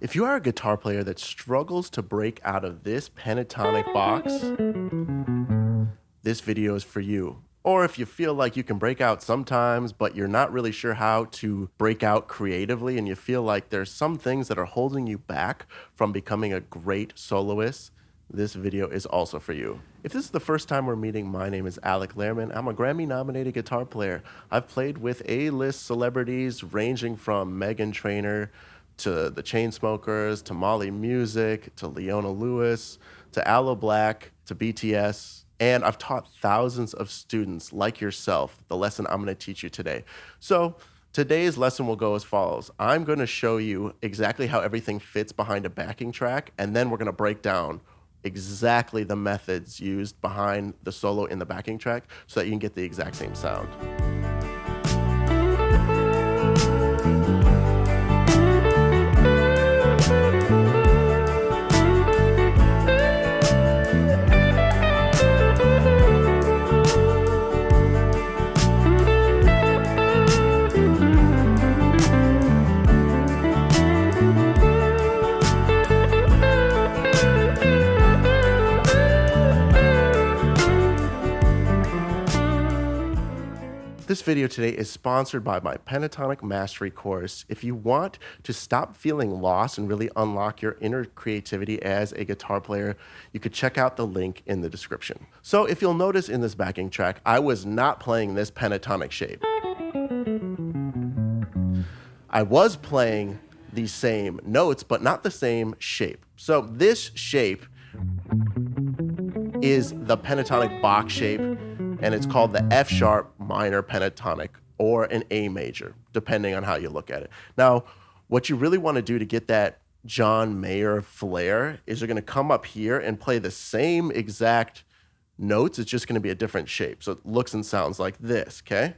If you are a guitar player that struggles to break out of this pentatonic box, this video is for you. Or if you feel like you can break out sometimes, but you're not really sure how to break out creatively, and you feel like there's some things that are holding you back from becoming a great soloist, this video is also for you. If this is the first time we're meeting, my name is Alec Lehrman. I'm a Grammy-nominated guitar player. I've played with A-list celebrities ranging from Meghan Trainor to the Chainsmokers, to Molly Music, to Leona Lewis, to Aloe Blacc, to BTS. And I've taught thousands of students like yourself the lesson I'm going to teach you today. So today's lesson will go as follows. I'm going to show you exactly how everything fits behind a backing track, and then we're going to break down exactly the methods used behind the solo in the backing track so that you can get the exact same sound. This video today is sponsored by my Pentatonic Mastery course. If you want to stop feeling lost and really unlock your inner creativity as a guitar player, you could check out the link in the description. So if you'll notice in this backing track, I was not playing this pentatonic shape. I was playing the same notes, but not the same shape. So this shape is the pentatonic box shape, and it's called the F sharp minor pentatonic or an A major, depending on how you look at it. Now, what you really want to do to get that John Mayer flair is you're going to come up here and play the same exact notes. It's just going to be a different shape. So it looks and sounds like this, okay?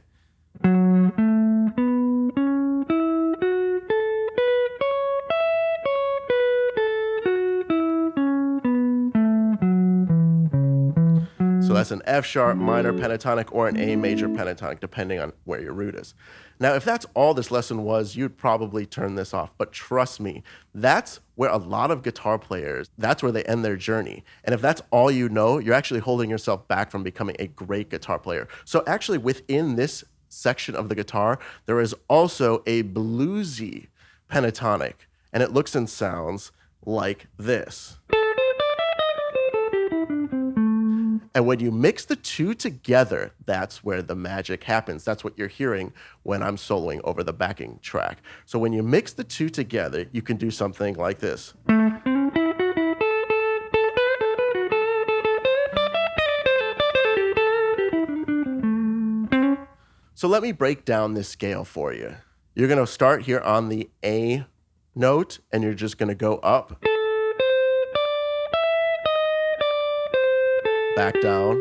So that's an F sharp minor pentatonic or an A major pentatonic, depending on where your root is. Now, if that's all this lesson was, you'd probably turn this off. But trust me, that's where a lot of guitar players, that's where they end their journey. And if that's all you know, you're actually holding yourself back from becoming a great guitar player. So actually within this section of the guitar, there is also a bluesy pentatonic, and it looks and sounds like this. And when you mix the two together, that's where the magic happens. That's what you're hearing when I'm soloing over the backing track. So when you mix the two together, you can do something like this. So let me break down this scale for you. You're going to start here on the A note, and you're just going to go up, back down,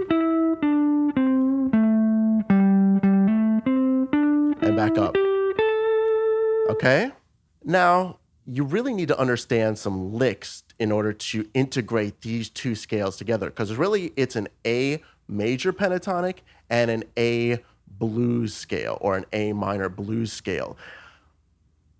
and back up. Okay? Now, you really need to understand some licks in order to integrate these two scales together, because really it's an A major pentatonic and an A blues scale, or an A minor blues scale.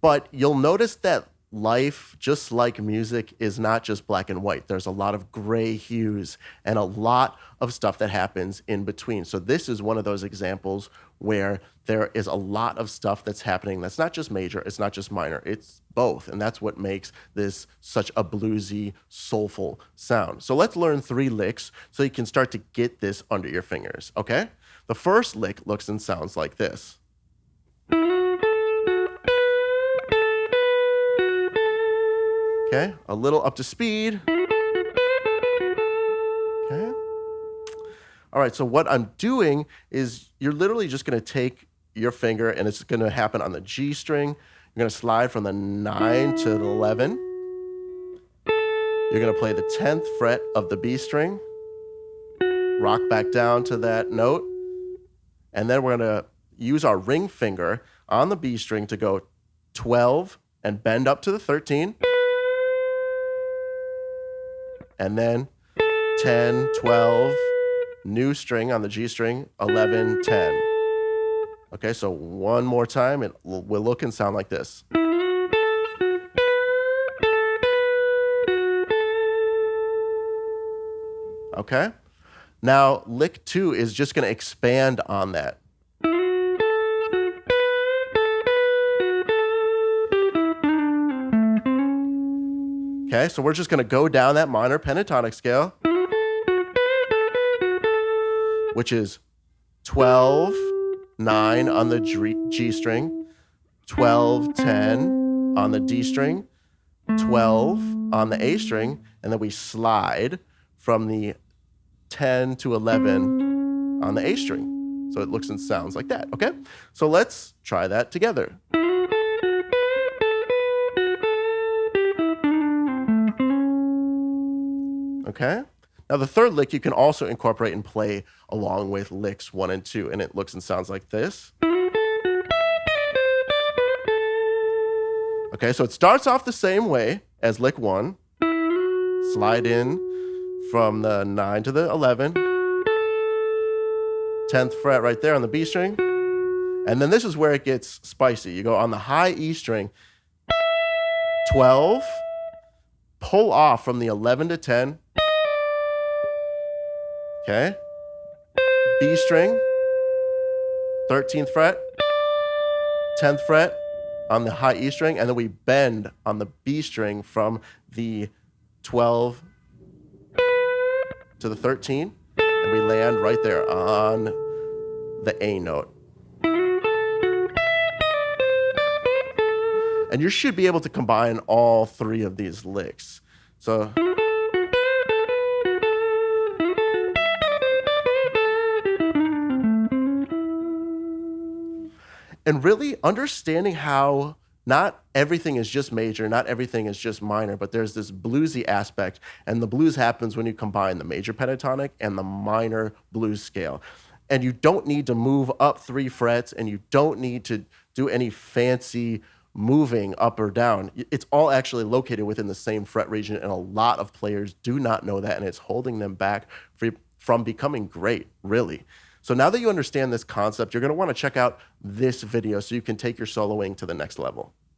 But you'll notice that life, just like music, is not just black and white. There's a lot of gray hues and a lot of stuff that happens in between. So this is one of those examples where there is a lot of stuff that's happening that's not just major, it's not just minor, it's both. And that's what makes this such a bluesy, soulful sound. So let's learn 3 licks so you can start to get this under your fingers, okay? The first lick looks and sounds like this. Okay, a little up to speed. Okay. All right, so what I'm doing is you're literally just gonna take your finger, and it's gonna happen on the G string. You're gonna slide from the 9 to the 11. You're gonna play the 10th fret of the B string, rock back down to that note, and then we're gonna use our ring finger on the B string to go 12 and bend up to the 13. And then 10, 12, new string on the G string, 11, 10. Okay, so one more time, it will look and sound like this. okay? Now, lick 2 is just going to expand on that. Okay, so we're just going to go down that minor pentatonic scale, which is 12, 9 on the G string, 12, 10 on the D string, 12 on the A string, and then we slide from the 10 to 11 on the A string. So it looks and sounds like that, okay? So let's try that together. Okay? Now the third lick you can also incorporate and play along with licks 1 and 2, and it looks and sounds like this. Okay, so it starts off the same way as lick 1. Slide in from the 9 to the 11. 10th fret right there on the B string. And then this is where it gets spicy. You go on the high E string, 12, pull off from the 11 to 10. Okay. B string, 13th fret, 10th fret on the high E string, and then we bend on the B string from the 12 to the 13, and we land right there on the A note. And you should be able to combine all 3 of these licks. So and really understanding how not everything is just major, not everything is just minor, but there's this bluesy aspect, and the blues happens when you combine the major pentatonic and the minor blues scale. And you don't need to move up 3 frets, and you don't need to do any fancy moving up or down. It's all actually located within the same fret region, and a lot of players do not know that, and it's holding them back from becoming great, really. So now that you understand this concept, you're going to want to check out this video so you can take your soloing to the next level.